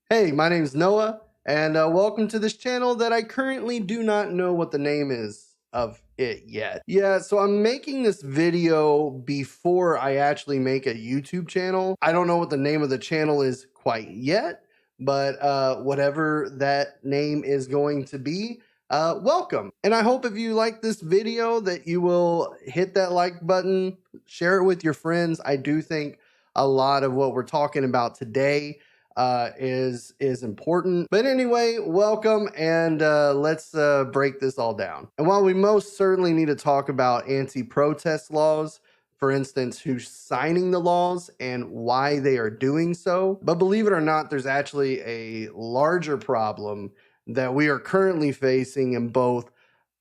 Hey, my name's Noah, and welcome to this channel that I currently do not know what the name is of it yet. Yeah, so I'm making this video before I actually make a YouTube channel. I don't know what the name of the channel is quite yet, but whatever that name is going to be, welcome. And I hope if you like this video that you will hit that like button, share it with your friends. I do think a lot of what we're talking about today is important. But anyway, welcome, and let's break this all down. And while we most certainly need to talk about anti-protest laws, for instance, who's signing the laws and why they are doing so, but believe it or not, there's actually a larger problem that we are currently facing in both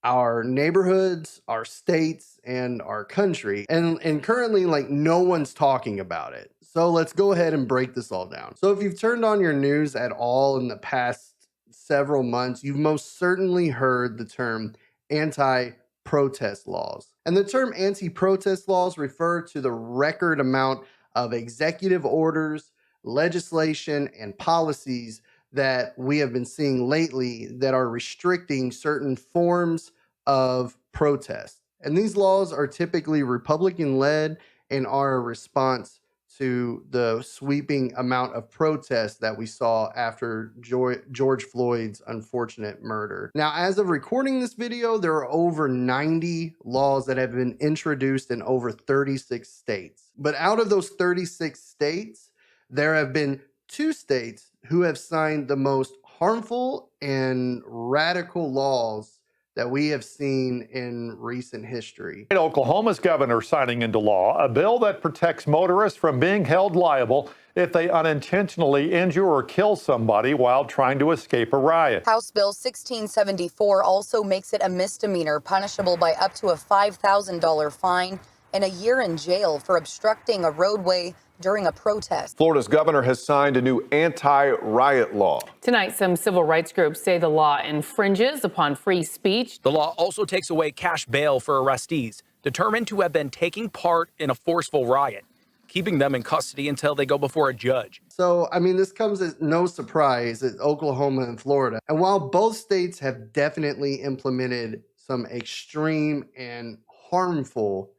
our neighborhoods, our states, and our country. And currently, like, no one's talking about it. So let's go ahead and break this all down. So if you've turned on your news at all in the past several months, you've most certainly heard the term anti-protest laws. And the term anti-protest laws refer to the record amount of executive orders, legislation, and policies that we have been seeing lately that are restricting certain forms of protest. And these laws are typically Republican-led and are a response to the sweeping amount of protests that we saw after George Floyd's unfortunate murder. Now, as of recording this video, there are over 90 laws that have been introduced in over 36 states. But out of those 36 states, there have been 2 states who have signed the most harmful and radical laws that we have seen in recent history. Oklahoma's governor signing into law a bill that protects motorists from being held liable if they unintentionally injure or kill somebody while trying to escape a riot. House Bill 1674 also makes it a misdemeanor, punishable by up to a $5,000 fine and a year in jail for obstructing a roadway during a protest. Florida's governor has signed a new anti-riot law. Tonight, some civil rights groups say the law infringes upon free speech. The law also takes away cash bail for arrestees determined to have been taking part in a forceful riot, keeping them in custody until they go before a judge. So, I mean, this comes as no surprise at Oklahoma and Florida. And while both states have definitely implemented some extreme and harmful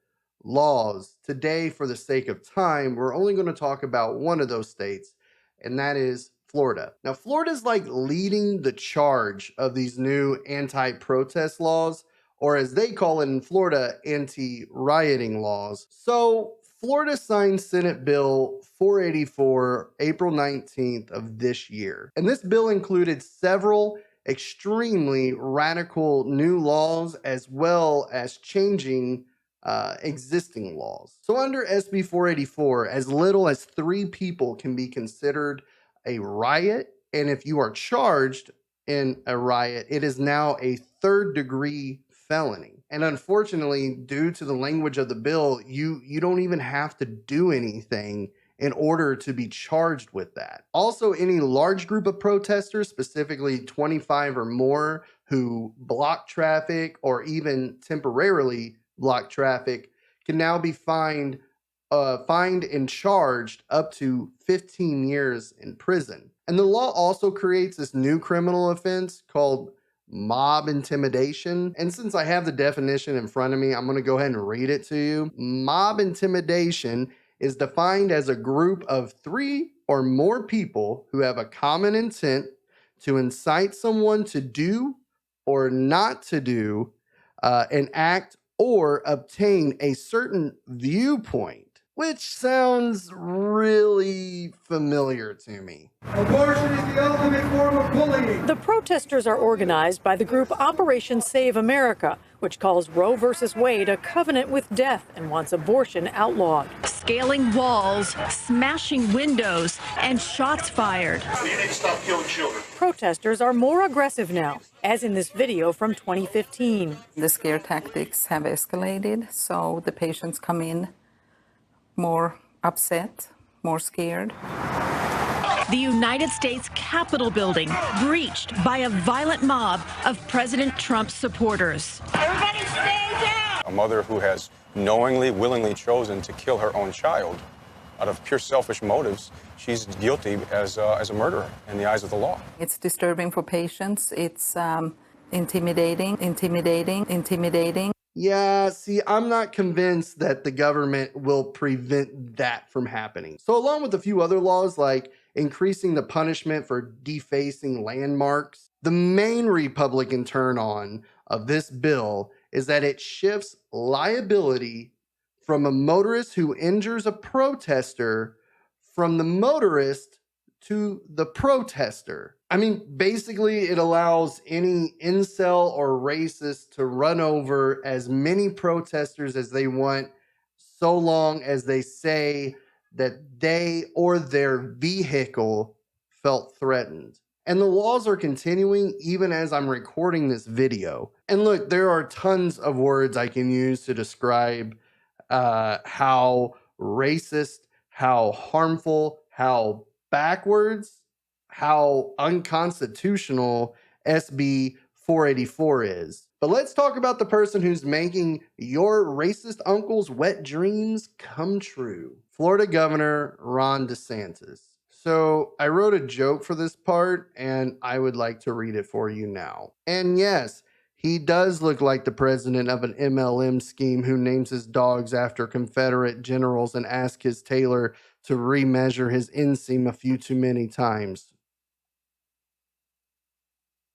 laws, today, for the sake of time, we're only going to talk about one of those states, and that is Florida. Now, Florida's like leading the charge of these new anti-protest laws, or as they call it in Florida, anti-rioting laws. So Florida signed Senate Bill 484 April 19th of this year. And this bill included several extremely radical new laws, as well as changing existing laws. So under SB 484, as little as 3 people can be considered a riot. And if you are charged in a riot, it is now a 3rd-degree felony. And unfortunately, due to the language of the bill, you don't even have to do anything in order to be charged with that. Also, any large group of protesters, specifically 25 or more, who block traffic or even temporarily block traffic, can now be fined and charged up to 15 years in prison. And the law also creates this new criminal offense called mob intimidation. And since I have the definition in front of me, I'm going to go ahead and read it to you. Mob intimidation is defined as a group of 3 or more people who have a common intent to incite someone to do or not to do an act or obtain a certain viewpoint, which sounds really familiar to me. Abortion is the ultimate form of bullying. The protesters are organized by the group Operation Save America, which calls Roe v. Wade a covenant with death and wants abortion outlawed. Scaling walls, smashing windows, and shots fired. You need to stop killing children. Protesters are more aggressive now, as in this video from 2015. The scare tactics have escalated, so the patients come in more upset, more scared. The United States Capitol building breached by a violent mob of President Trump's supporters. Everybody stay down! A mother who has knowingly, willingly chosen to kill her own child out of pure selfish motives, she's guilty as a murderer in the eyes of the law. It's disturbing for patients. It's intimidating. Yeah, see, I'm not convinced that the government will prevent that from happening. So along with a few other laws like increasing the punishment for defacing landmarks, the main Republican turn on of this bill is that it shifts liability from a motorist who injures a protester from the motorist to the protester. I mean, basically, it allows any incel or racist to run over as many protesters as they want, so long as they say that they or their vehicle felt threatened. And the laws are continuing even as I'm recording this video. And look, there are tons of words I can use to describe how racist, how harmful, how backwards, how unconstitutional SB 484 is. But let's talk about the person who's making your racist uncle's wet dreams come true. Florida Governor Ron Desantis. So I wrote a joke for this part and I would like to read it for you now. And yes, he does look like the president of an MLM scheme who names his dogs after Confederate generals and asks his tailor to remeasure his inseam a few too many times.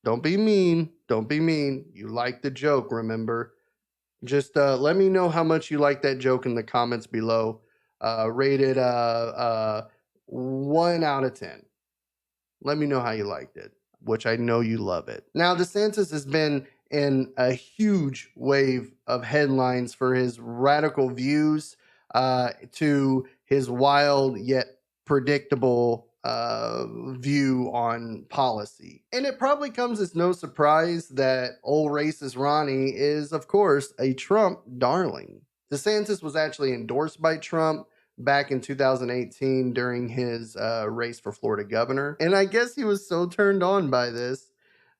Don't be mean. Don't be mean. You like the joke, remember? Just let me know how much you like that joke in the comments below. Rate it 1 out of 10. Let me know how you liked it, which I know you love it. Now, DeSantis has been in a huge wave of headlines for his radical views to his wild yet predictable view on policy. And it probably comes as no surprise that old racist Ronnie is, of course, a Trump darling. DeSantis was actually endorsed by Trump back in 2018 during his race for Florida governor. And I guess he was so turned on by this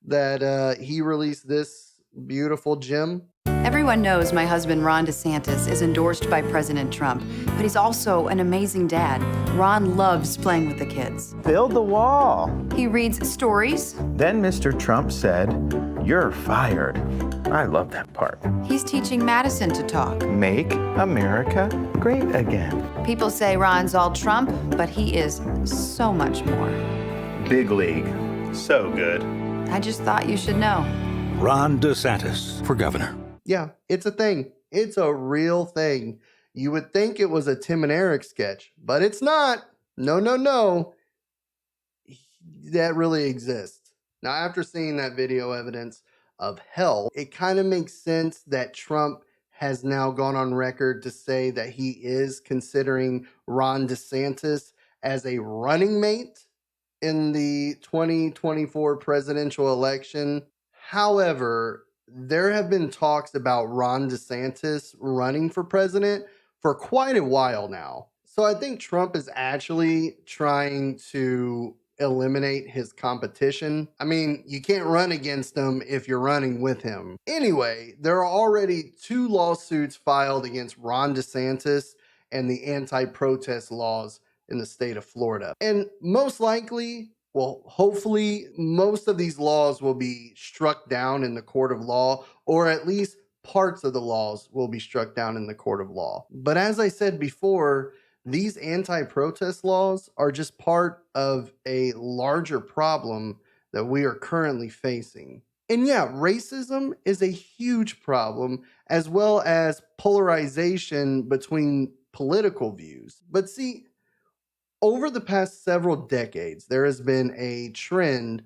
that he released this beautiful gem. Everyone knows my husband, Ron DeSantis, is endorsed by President Trump, but he's also an amazing dad. Ron loves playing with the kids. Build the wall. He reads stories. Then Mr. Trump said, "You're fired." I love that part. He's teaching Madison to talk. Make America great again. People say Ron's all Trump, but he is so much more. Big league. So good. I just thought you should know. Ron DeSantis for governor. Yeah, it's a thing. It's a real thing. You would think it was a Tim and Eric sketch, but it's not. No. That really exists. Now, after seeing that video evidence of hell, it kind of makes sense that Trump has now gone on record to say that he is considering Ron DeSantis as a running mate in the 2024 presidential election. However, there have been talks about Ron DeSantis running for president for quite a while now. So I think Trump is actually trying to eliminate his competition. I mean, you can't run against him if you're running with him. Anyway, there are already 2 lawsuits filed against Ron DeSantis and the anti-protest laws in the state of Florida. And most likely, well, hopefully, most of these laws will be struck down in the court of law, or at least parts of the laws will be struck down in the court of law. But as I said before, these anti-protest laws are just part of a larger problem that we are currently facing. And yeah, racism is a huge problem, as well as polarization between political views. But see, over the past several decades, there has been a trend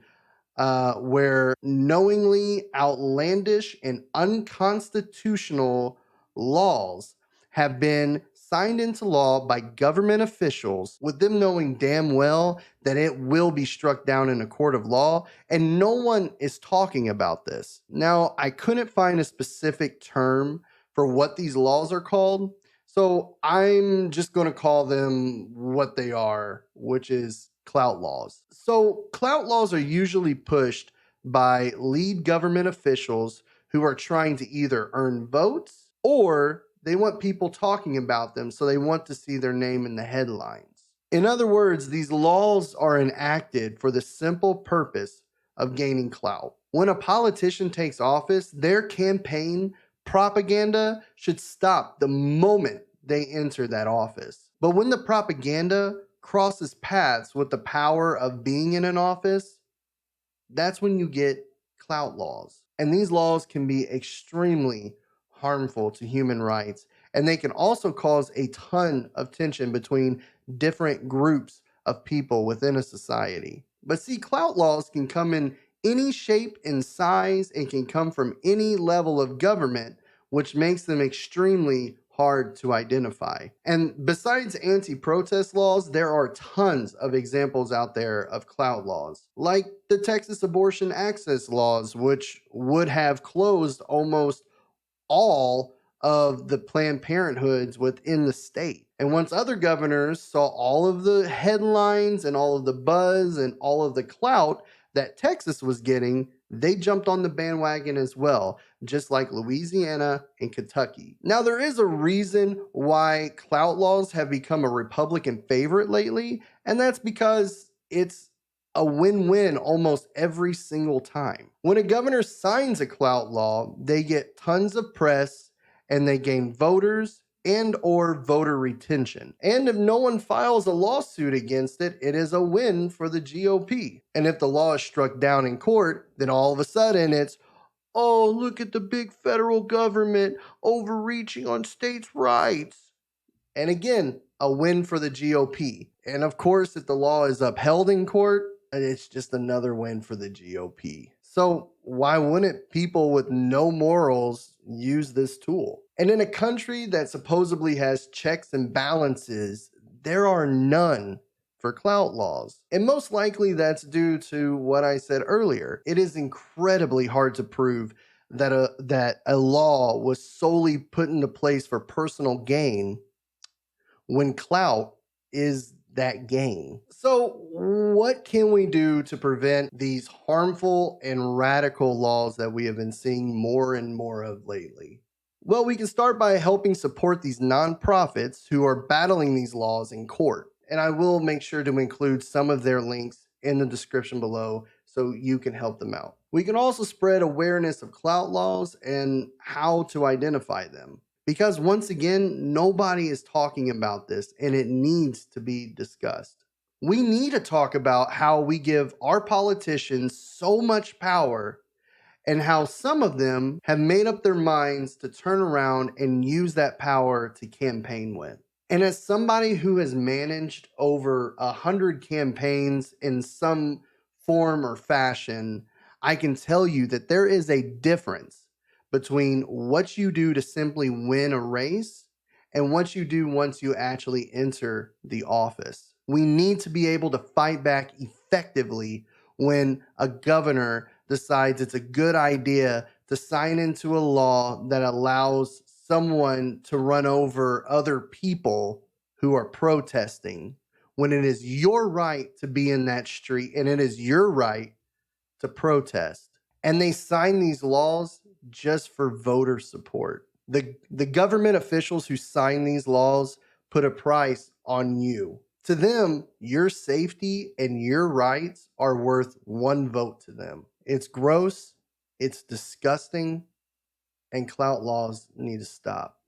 where knowingly outlandish and unconstitutional laws have been signed into law by government officials with them knowing damn well that it will be struck down in a court of law, and no one is talking about this. Now, I couldn't find a specific term for what these laws are called, so I'm just going to call them what they are, which is clout laws. So clout laws are usually pushed by lead government officials who are trying to either earn votes or They want people talking about them, so they want to see their name in the headlines. In other words, these laws are enacted for the simple purpose of gaining clout. When a politician takes office, their campaign propaganda should stop the moment they enter that office. But when the propaganda crosses paths with the power of being in an office, that's when you get clout laws. And these laws can be extremely harmful to human rights, and they can also cause a ton of tension between different groups of people within a society. But see, clout laws can come in any shape and size and can come from any level of government, which makes them extremely hard to identify. And besides anti-protest laws, there are tons of examples out there of clout laws, like the Texas abortion access laws, which would have closed almost all of the Planned Parenthoods within the state. And once other governors saw all of the headlines and all of the buzz and all of the clout that Texas was getting, they jumped on the bandwagon as well, just like Louisiana and Kentucky. Now, there is a reason why clout laws have become a Republican favorite lately, and that's because it's a win-win almost every single time. When a governor signs a clout law, they get tons of press and they gain voters and or voter retention. And if no one files a lawsuit against it, it is a win for the GOP. And if the law is struck down in court, then all of a sudden it's, oh, look at the big federal government overreaching on states' rights. And again, a win for the GOP. And of course, if the law is upheld in court, it's just another win for the GOP. So why wouldn't people with no morals use this tool? And in a country that supposedly has checks and balances, there are none for clout laws. And most likely that's due to what I said earlier. It is incredibly hard to prove that a law was solely put into place for personal gain when clout is that gain. So what can we do to prevent these harmful and radical laws that we have been seeing more and more of lately? Well, we can start by helping support these nonprofits who are battling these laws in court. And I will make sure to include some of their links in the description below so you can help them out. We can also spread awareness of clout laws and how to identify them. Because once again, nobody is talking about this and it needs to be discussed. We need to talk about how we give our politicians so much power and how some of them have made up their minds to turn around and use that power to campaign with. And as somebody who has managed over 100 campaigns in some form or fashion, I can tell you that there is a difference between what you do to simply win a race and what you do once you actually enter the office. We need to be able to fight back effectively when a governor decides it's a good idea to sign into a law that allows someone to run over other people who are protesting, when it is your right to be in that street and it is your right to protest. And they sign these laws just for voter support. The government officials who sign these laws put a price on you. To them, your safety and your rights are worth one vote to them. It's gross, it's disgusting, and clout laws need to stop.